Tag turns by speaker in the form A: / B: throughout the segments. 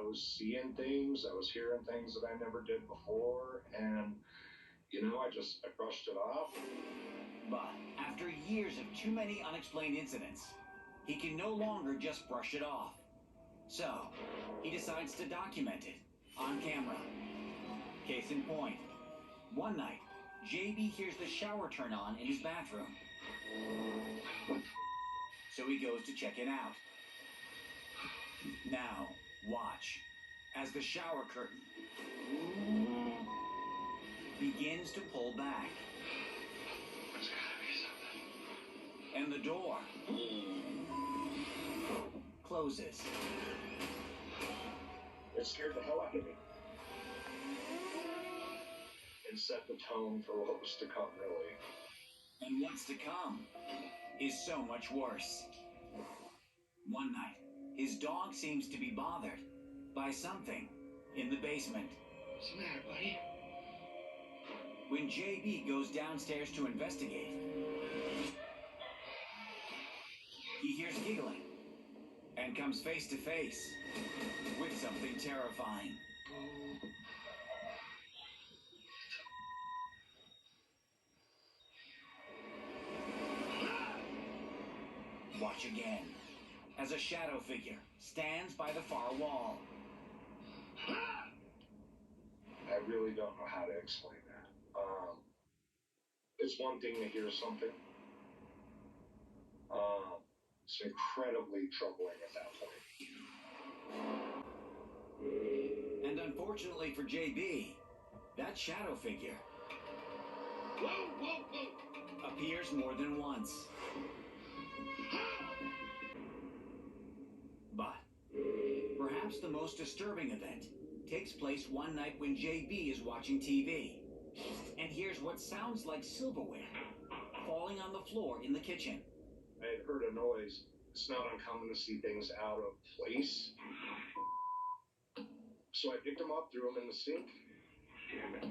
A: was seeing things, I was hearing things that I never did before, and I brushed it off.
B: But after years of too many unexplained incidents, he can no longer just brush it off. So, he decides to document it on camera. Case in point, one night, JB hears the shower turn on in his bathroom. So he goes to check it out. Now, watch as the shower curtain begins to pull back.
A: There's gotta be something.
B: And the door closes.
A: It scared the hell out of me. It set the tone for what was to come, really.
B: And what's to come is so much worse. One night, his dog seems to be bothered by something in the basement.
A: What's the matter, buddy?
B: When JB goes downstairs to investigate, he hears giggling and comes face to face with something terrifying. Watch again as a shadow figure stands by the far wall.
A: I really don't know how to explain that. It's one thing to hear something. It's incredibly troubling at that point.
B: And unfortunately for JB, that shadow figure appears more than once. But perhaps the most disturbing event takes place one night when JB is watching TV and hears what sounds like silverware falling on the floor in the kitchen.
A: I had heard a noise. It's not uncommon to see things out of place. So I picked them up, threw them in the sink. Damn it.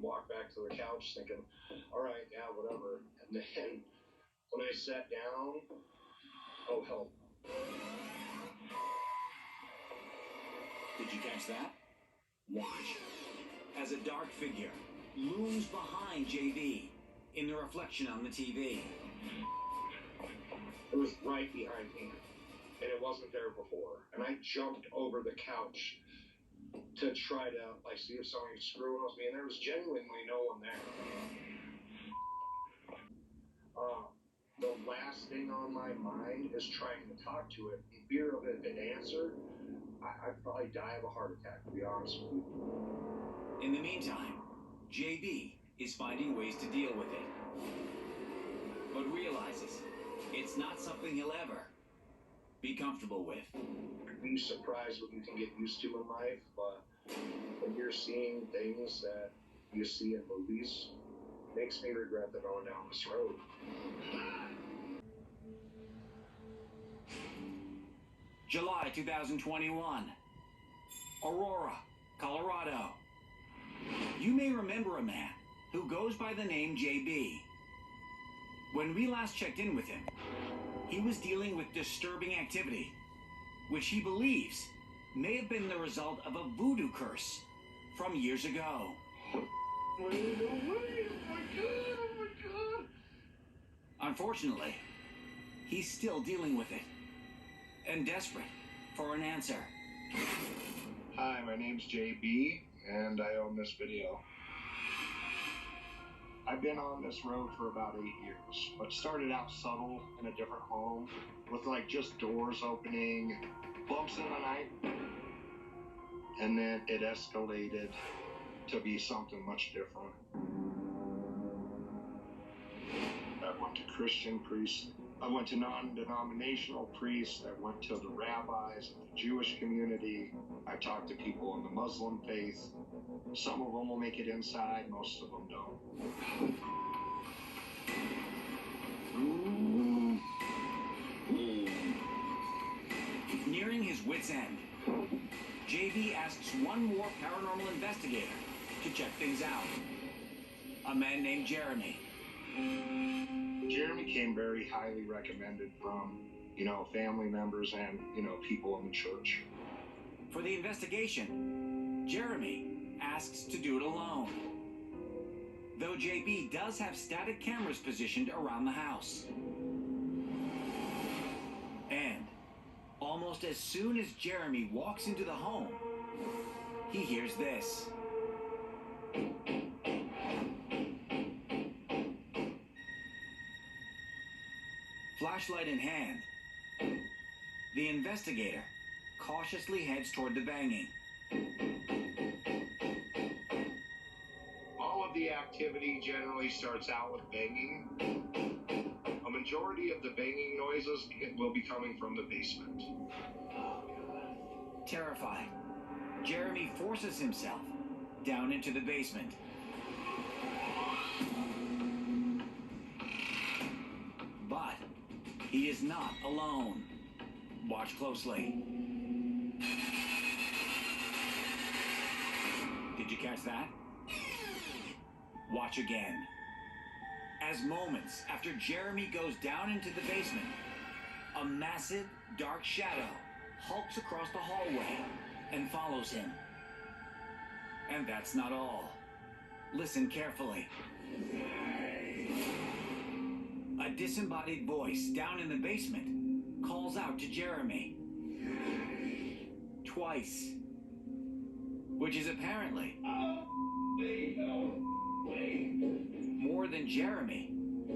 A: Walked back to the couch thinking, all right, yeah, whatever. And then when I sat down, oh, hell.
B: Did you catch that? Watch as a dark figure looms behind JB in the reflection on the TV.
A: It was right behind me, and it wasn't there before. And I jumped over the couch to try to see if somebody was screwing with me, and there was genuinely no one there. The last thing on my mind is trying to talk to it. In fear of it an answer, I'd probably die of a heart attack, to be honest with you.
B: In the meantime, JB is finding ways to deal with it, but realizes it's not something he'll ever be comfortable with.
A: You'd be surprised what you can get used to in life, but when you're seeing things that you see in movies, it makes me regret that going down this road.
B: July 2021, Aurora, Colorado. You may remember a man who goes by the name JB. When we last checked in with him, he was dealing with disturbing activity, which he believes may have been the result of a voodoo curse from years ago.
A: Wait, oh my God, oh my God.
B: Unfortunately, he's still dealing with it and desperate for an answer.
A: Hi, my name's JB, and I own this video. I've been on this road for about 8 years, but started out subtle in a different home with just doors opening, bumps in the night, and then it escalated to be something much different. I went to Christian priests. I went to non-denominational priests. I went to the rabbis in the Jewish community. I talked to people in the Muslim faith. Some of them will make it inside, most of them don't.
B: Nearing his wit's end, JB asks one more paranormal investigator to check things out. A man named Jeremy.
A: Jeremy came very highly recommended from family members and, people in the church.
B: For the investigation, Jeremy asks to do it alone. Though JB does have static cameras positioned around the house. And almost as soon as Jeremy walks into the home, he hears this. Flashlight in hand, the investigator cautiously heads toward the banging.
A: All of the activity generally starts out with banging. A majority of the banging noises will be coming from the basement.
B: Terrified, Jeremy forces himself down into the basement. But he is not alone. Watch closely. Did you catch that? Watch again. As moments after Jeremy goes down into the basement, a massive, dark shadow hulks across the hallway and follows him. And that's not all. Listen carefully. A disembodied voice down in the basement calls out to Jeremy. Twice. Which is apparently more than Jeremy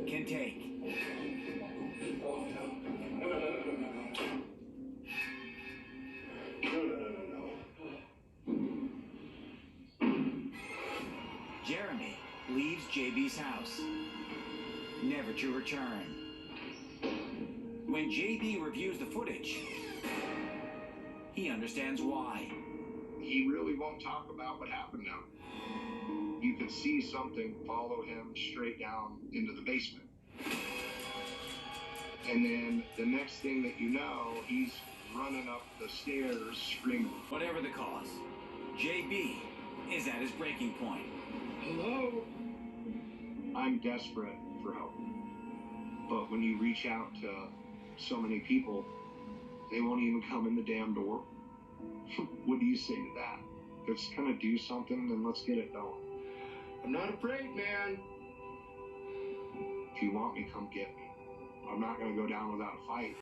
B: can take. Jeremy leaves JB's house, never to return. When JB reviews the footage, he understands why.
A: He really won't talk about what happened now. You could see something follow him straight down into the basement. And then the next thing that you know, he's running up the stairs screaming.
B: Whatever the cause, JB is at his breaking point.
A: Hello? I'm desperate for help. But when you reach out to so many people, they won't even come in the damn door. What do you say to that? If it's gonna do something, then let's get it done. I'm not afraid, man. If you want me, come get me. I'm not gonna go down without a fight.